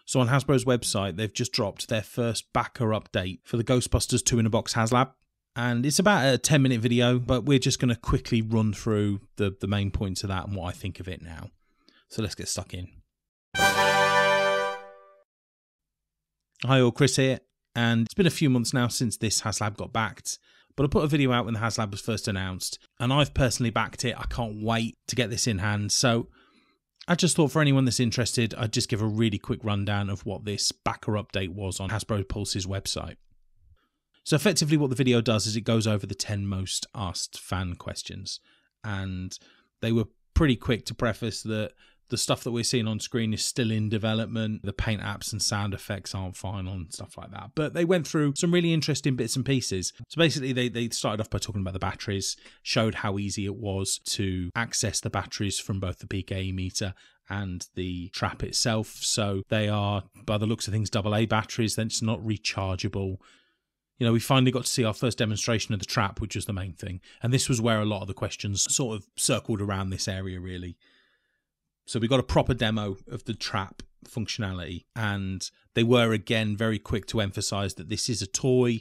So on Hasbro's website, they've just dropped their first backer update for the Ghostbusters 2-in-a-Box Haslab. And it's about a 10-minute video, but we're just going to quickly run through the main points of that and what I think of it now. So let's get stuck in. Hi all, Chris here. And it's been a few months now since this Haslab got backed. But I put a video out when the Haslab was first announced. And I've personally backed it. I can't wait to get this in hand. So I just thought for anyone that's interested, I'd just give a really quick rundown of what this backer update was on Hasbro Pulse's website. So effectively what the video does is it goes over the 10 most asked fan questions. And they were pretty quick to preface that the stuff that we're seeing on screen is still in development. The paint apps and sound effects aren't final and stuff like that. But they went through some really interesting bits and pieces. So basically they started off by talking about the batteries, showed how easy it was to access the batteries from both the PKE meter and the trap itself. So they are, by the looks of things, AA batteries. Then it's not rechargeable. You know, we finally got to see our first demonstration of the trap, which was the main thing. And this was where a lot of the questions sort of circled around this area, really. So we got a proper demo of the trap functionality, and they were again very quick to emphasize that this is a toy.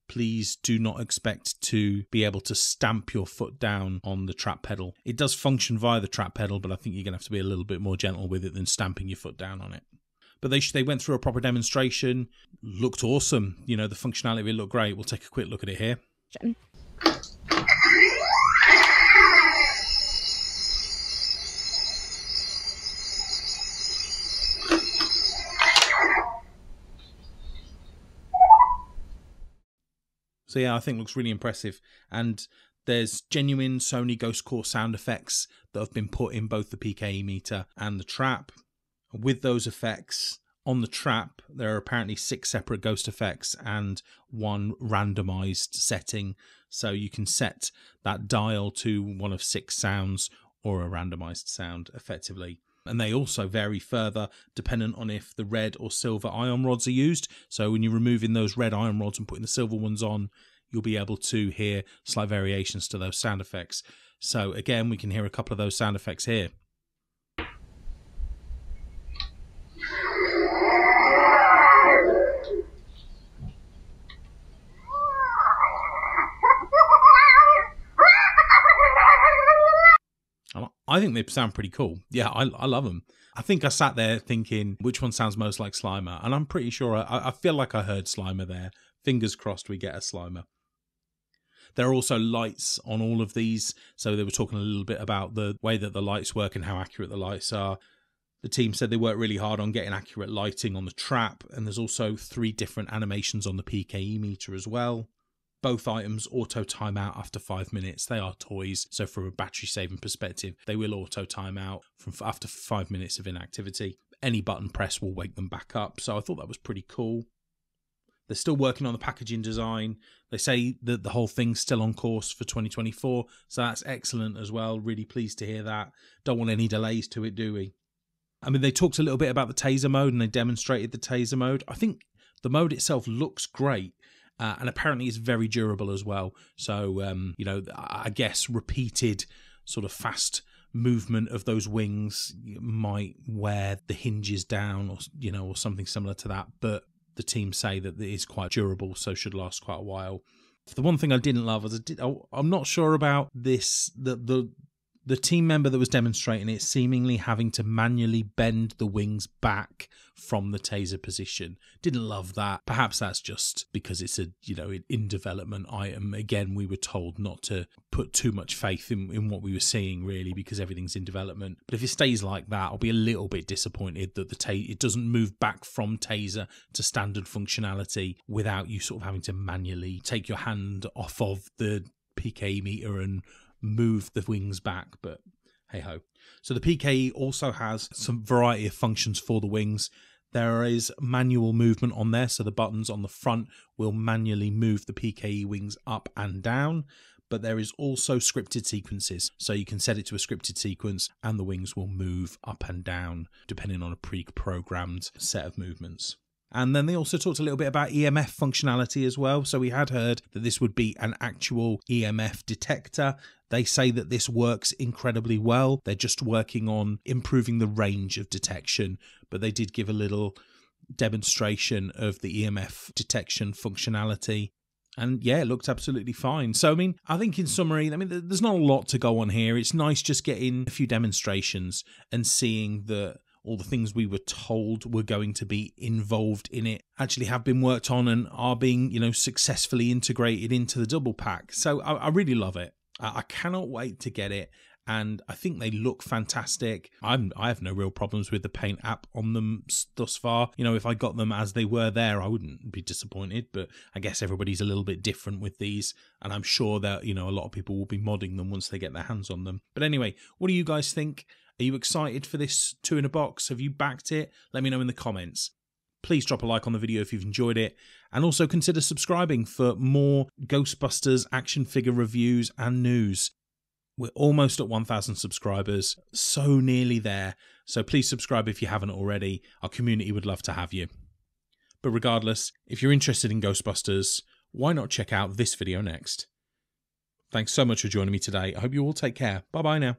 Please do not expect to be able to stamp your foot down on the trap pedal. It does function via the trap pedal, but I think you're going to have to be a little bit more gentle with it than stamping your foot down on it. But they went through a proper demonstration, looked awesome. You know, the functionality of it looked great. We'll take a quick look at it here. So yeah, I think it looks really impressive. And there's genuine Sony Ghost Core sound effects that have been put in both the PKE meter and the trap. With those effects on the trap, there are apparently 6 separate ghost effects and 1 randomized setting. So you can set that dial to one of 6 sounds or a randomized sound effectively. And they also vary further dependent on if the red or silver ion rods are used. So when you're removing those red ion rods and putting the silver ones on, you'll be able to hear slight variations to those sound effects. So again, we can hear a couple of those sound effects here. I think they sound pretty cool. Yeah, I love them. I think I sat there thinking, which one sounds most like Slimer? And I'm pretty sure, I feel like I heard Slimer there. Fingers crossed we get a Slimer. There are also lights on all of these. So they were talking a little bit about the way that the lights work and how accurate the lights are. The team said they worked really hard on getting accurate lighting on the trap. And there's also 3 different animations on the PKE meter as well. Both items auto time out after 5 minutes. They are toys, so from a battery saving perspective, they will auto time out from after 5 minutes of inactivity. Any button press will wake them back up, so I thought that was pretty cool. They're still working on the packaging design. They say that the whole thing's still on course for 2024, so that's excellent as well. Really pleased to hear that. Don't want any delays to it, do we? I mean, they talked a little bit about the taser mode and they demonstrated the taser mode. I think the mode itself looks great. And apparently it's very durable as well. So, you know, I guess repeated sort of fast movement of those wings might wear the hinges down or, you know, or something similar to that. But the team say that it is quite durable, so should last quite a while. The one thing I didn't love was I'm not sure about this, the team member that was demonstrating it seemingly having to manually bend the wings back from the taser position. Didn't love that. Perhaps that's just because it's a, you know, in development item. Again, we were told not to put too much faith in what we were seeing, really, because everything's in development. But if it stays like that, I'll be a little bit disappointed that it doesn't move back from taser to standard functionality without you sort of having to manually take your hand off of the PKE meter and move the wings back, but hey ho. So the PKE also has some variety of functions for the wings. There is manual movement on there, so the buttons on the front will manually move the PKE wings up and down, but there is also scripted sequences. So you can set it to a scripted sequence and the wings will move up and down depending on a pre-programmed set of movements. And then they also talked a little bit about EMF functionality as well. So we had heard that this would be an actual EMF detector. They say that this works incredibly well. They're just working on improving the range of detection, but they did give a little demonstration of the EMF detection functionality. And yeah, it looked absolutely fine. So, I mean, I think in summary, I mean, there's not a lot to go on here. It's nice just getting a few demonstrations and seeing that all the things we were told were going to be involved in it actually have been worked on and are being, successfully integrated into the double pack. So I really love it. I cannot wait to get it. And I think they look fantastic. I have no real problems with the Paint app on them thus far. If I got them as they were there, I wouldn't be disappointed. But I guess everybody's a little bit different with these. And I'm sure that, a lot of people will be modding them once they get their hands on them. But anyway, what do you guys think? Are you excited for this 2 in a box? Have you backed it? Let me know in the comments. Please drop a like on the video if you've enjoyed it. And also consider subscribing for more Ghostbusters action figure reviews and news. We're almost at 1,000 subscribers, so nearly there. So please subscribe if you haven't already. Our community would love to have you. But regardless, if you're interested in Ghostbusters, why not check out this video next? Thanks so much for joining me today. I hope you all take care. Bye-bye now.